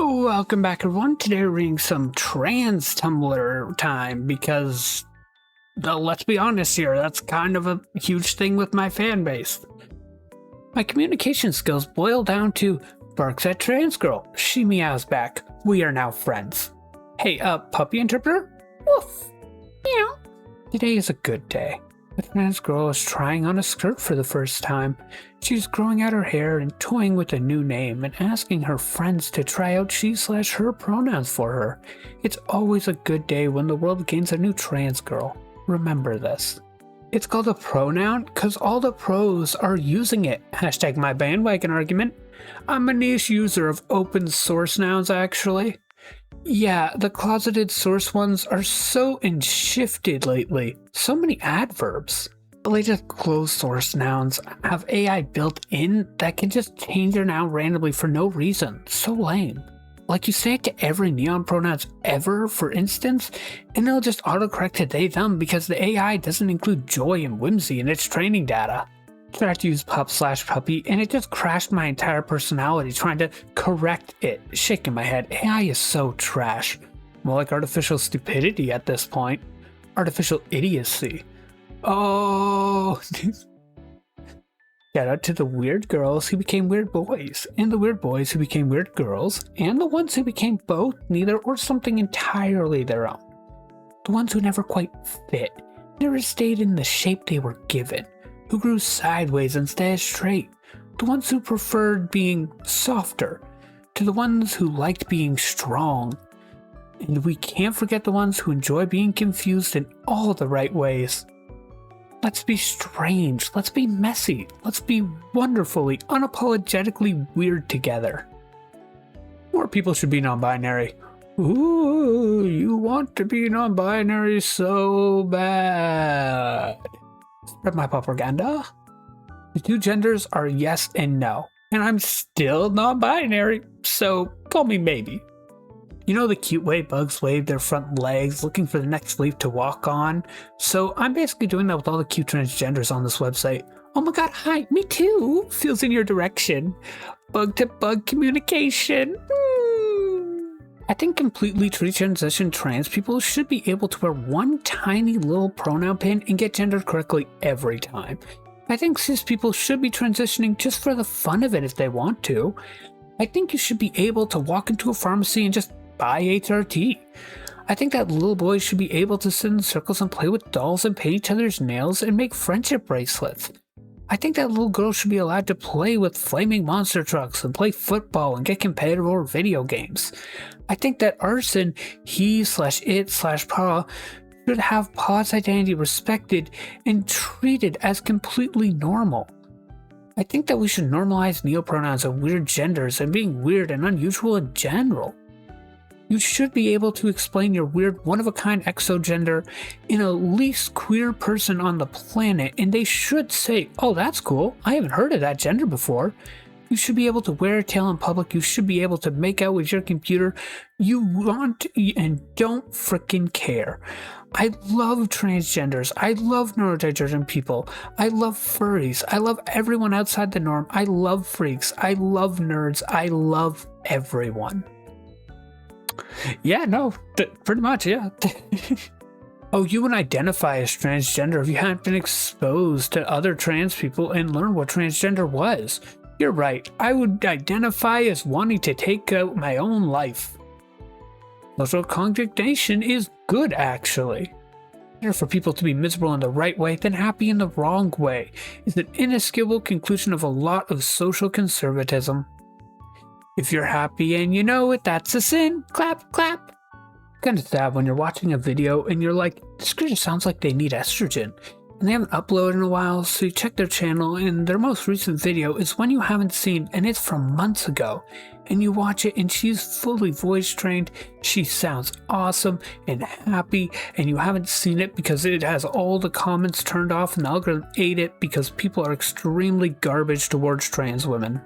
Welcome back, everyone. Today we're reading some trans Tumblr time because, let's be honest here, that's kind of a huge thing with my fan base. My communication skills boil down to barks at trans girl. She meows back. We are now friends. Hey, puppy interpreter? Woof. Meow. Today is a good day. The trans girl is trying on a skirt for the first time. She's growing out her hair and toying with a new name and asking her friends to try out she/her pronouns for her. It's always a good day when the world gains a new trans girl. Remember this. It's called a pronoun because all the pros are using it. Hashtag my bandwagon argument. I'm a niche user of open source nouns, actually. Yeah, the closeted source ones are so shifted lately. So many adverbs. The latest closed source nouns have AI built in that can just change their noun randomly for no reason. So lame. Like you say it to every neon pronouns ever, for instance, and it'll just autocorrect to they them because the AI doesn't include joy and whimsy in its training data. Tried to use pup/puppy and it just crashed my entire personality trying to correct it. Shaking my head. AI is so trash. More like artificial stupidity at this point. Artificial idiocy. Oh. Shout out to the weird girls who became weird boys, and the weird boys who became weird girls, and the ones who became both, neither, or something entirely their own. The ones who never quite fit, never stayed in the shape they were given, who grew sideways instead of straight, the ones who preferred being softer, to the ones who liked being strong. And we can't forget the ones who enjoy being confused in all the right ways. Let's be strange, let's be messy, let's be wonderfully, unapologetically weird together. More people should be non-binary. Ooh, you want to be non-binary so bad. Spread my propaganda. The two genders are yes and no, and I'm still non-binary, so call me maybe. You know the cute way bugs wave their front legs looking for the next leaf to walk on? So I'm basically doing that with all the cute transgenders on this website. Oh my god, hi, me too! Feels in your direction. Bug to bug communication. I think completely transitioned trans people should be able to wear one tiny little pronoun pin and get gendered correctly every time. I think cis people should be transitioning just for the fun of it if they want to. I think you should be able to walk into a pharmacy and just buy HRT. I think that little boys should be able to sit in circles and play with dolls and paint each other's nails and make friendship bracelets. I think that little girls should be allowed to play with flaming monster trucks and play football and get competitive over video games. I think that arson, he/it/pa, should have pa's identity respected and treated as completely normal. I think that we should normalize neopronouns and weird genders and being weird and unusual in general. You should be able to explain your weird one-of-a-kind exogender in a least queer person on the planet, and they should say, oh, that's cool, I haven't heard of that gender before. You should be able to wear a tail in public. You should be able to make out with your computer. You want and don't freaking care. I love transgenders. I love neurodivergent people. I love furries. I love everyone outside the norm. I love freaks. I love nerds. I love everyone. Yeah, no, pretty much, yeah. Oh, you would identify as transgender if you hadn't been exposed to other trans people and learn what transgender was. You're right, I would identify as wanting to take out my own life. Social condemnation is good, actually. Better for people to be miserable in the right way than happy in the wrong way is an inescapable conclusion of a lot of social conservatism. If you're happy and you know it, that's a sin. Clap, clap. Kind of sad when you're watching a video and you're like, this creature sounds like they need estrogen. And they haven't uploaded in a while, so you check their channel and their most recent video is one you haven't seen and it's from months ago. And you watch it and she's fully voice trained, she sounds awesome and happy, and you haven't seen it because it has all the comments turned off and the algorithm ate it because people are extremely garbage towards trans women.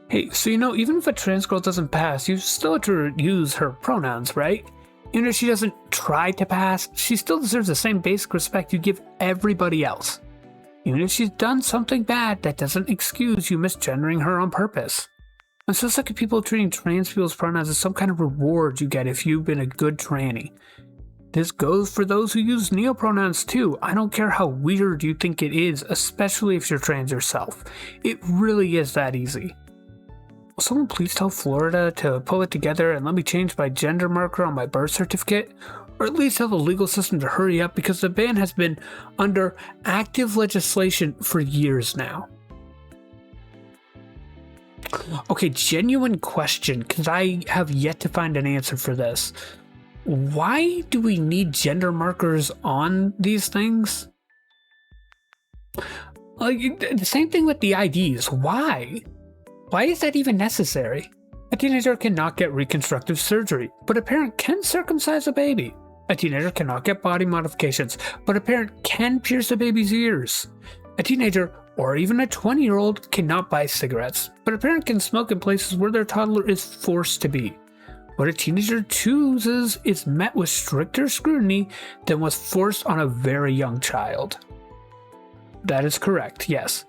Hey, so you know, even if a trans girl doesn't pass, you still have to use her pronouns, right? Even if she doesn't try to pass, she still deserves the same basic respect you give everybody else. Even if she's done something bad, that doesn't excuse you misgendering her on purpose. I'm so sick of people treating trans people's pronouns as some kind of reward you get if you've been a good tranny. This goes for those who use neopronouns too. I don't care how weird you think it is, especially if you're trans yourself. It really is that easy. Will someone please tell Florida to pull it together and let me change my gender marker on my birth certificate? Or at least tell the legal system to hurry up, because the ban has been under active legislation for years now. Okay, genuine question, because I have yet to find an answer for this. Why do we need gender markers on these things? Like, the same thing with the IDs. Why? Why is that even necessary? A teenager cannot get reconstructive surgery, but a parent can circumcise a baby. A teenager cannot get body modifications, but a parent can pierce a baby's ears. A teenager, or even a 20-year-old, cannot buy cigarettes, but a parent can smoke in places where their toddler is forced to be. What a teenager chooses is met with stricter scrutiny than was forced on a very young child. That is correct, yes.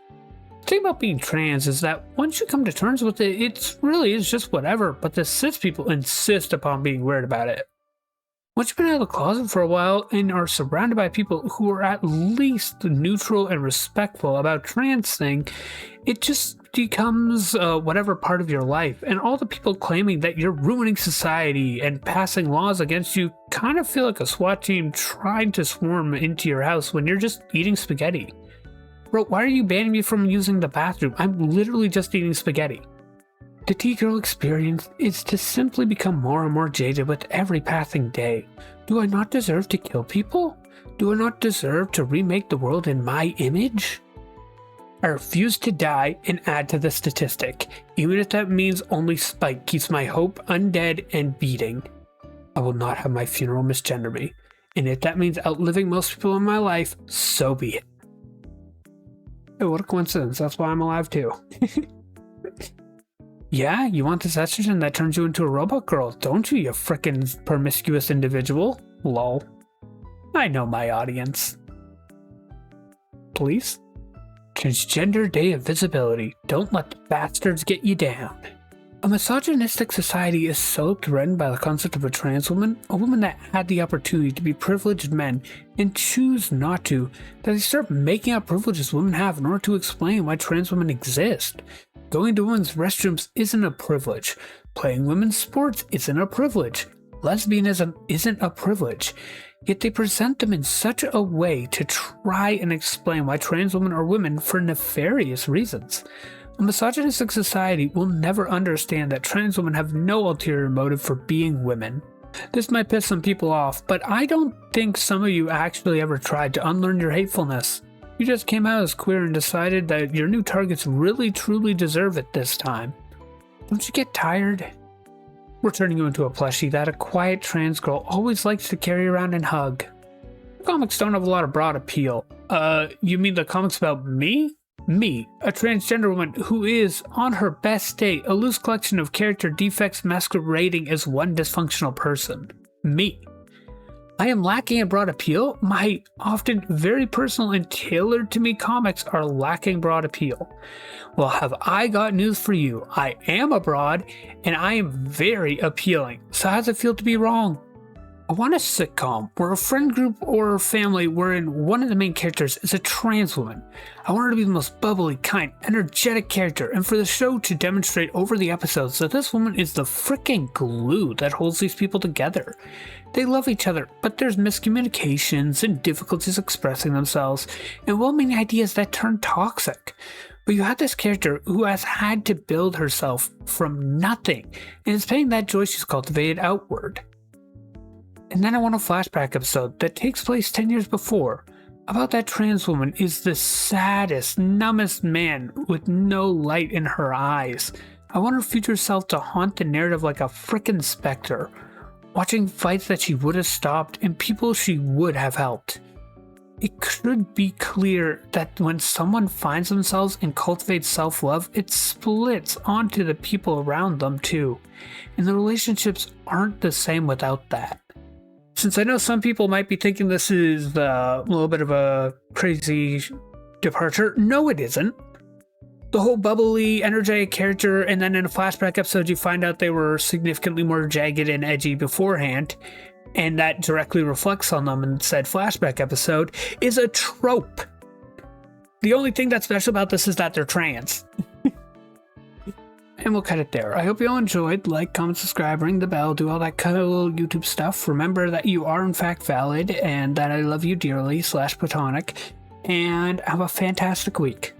The thing about being trans is that once you come to terms with it, it really is just whatever, but the cis people insist upon being weird about it. Once you've been out of the closet for a while and are surrounded by people who are at least neutral and respectful about trans thing, it just becomes whatever part of your life, and all the people claiming that you're ruining society and passing laws against you kind of feel like a SWAT team trying to swarm into your house when you're just eating spaghetti. Bro, why are you banning me from using the bathroom? I'm literally just eating spaghetti. The T-Girl experience is to simply become more and more jaded with every passing day. Do I not deserve to kill people? Do I not deserve to remake the world in my image? I refuse to die and add to the statistic, even if that means only spite keeps my hope undead and beating. I will not have my funeral misgender me, and if that means outliving most people in my life, so be it. Hey, what a coincidence, that's why I'm alive too. Yeah, you want this estrogen that turns you into a robot girl, don't you, you frickin' promiscuous individual? Lol. I know my audience. Please? Transgender Day of Visibility. Don't let the bastards get you down. A misogynistic society is so threatened by the concept of a trans woman, a woman that had the opportunity to be privileged men and choose not to, that they start making up privileges women have in order to explain why trans women exist. Going to women's restrooms isn't a privilege. Playing women's sports isn't a privilege. Lesbianism isn't a privilege. Yet they present them in such a way to try and explain why trans women are women for nefarious reasons. A misogynistic society will never understand that trans women have no ulterior motive for being women. This might piss some people off, but I don't think some of you actually ever tried to unlearn your hatefulness. You just came out as queer and decided that your new targets really truly deserve it this time. Don't you get tired? We're turning you into a plushie that a quiet trans girl always likes to carry around and hug. Comics don't have a lot of broad appeal. You mean the comics about me? Me, a transgender woman who is, on her best day, a loose collection of character defects masquerading as one dysfunctional person. Me. I am lacking a broad appeal. My often very personal and tailored to me comics are lacking broad appeal. Well, have I got news for you. I am a broad, and I am very appealing. So how does it feel to be wrong? I want a sitcom where a friend group or family wherein one of the main characters is a trans woman. I want her to be the most bubbly, kind, energetic character, and for the show to demonstrate over the episodes that this woman is the freaking glue that holds these people together. They love each other, but there's miscommunications and difficulties expressing themselves, and well-meaning ideas that turn toxic. But you have this character who has had to build herself from nothing, and is paying that joy she's cultivated outward. And then I want a flashback episode that takes place 10 years before, about that trans woman is the saddest, numbest man with no light in her eyes. I want her future self to haunt the narrative like a frickin' specter, watching fights that she would have stopped and people she would have helped. It could be clear that when someone finds themselves and cultivates self-love, it splits onto the people around them too, and the relationships aren't the same without that. Since I know some people might be thinking this is a little bit of a crazy departure, no it isn't. the whole bubbly, energetic character, and then in a flashback episode you find out they were significantly more jagged and edgy beforehand, and that directly reflects on them in said flashback episode, is a trope. The only thing that's special about this is that they're trans. And we'll cut it there. I hope you all enjoyed. Like, comment, subscribe, ring the bell, do all that cool YouTube stuff. Remember that you are in fact valid and that I love you dearly / platonic. And have a fantastic week.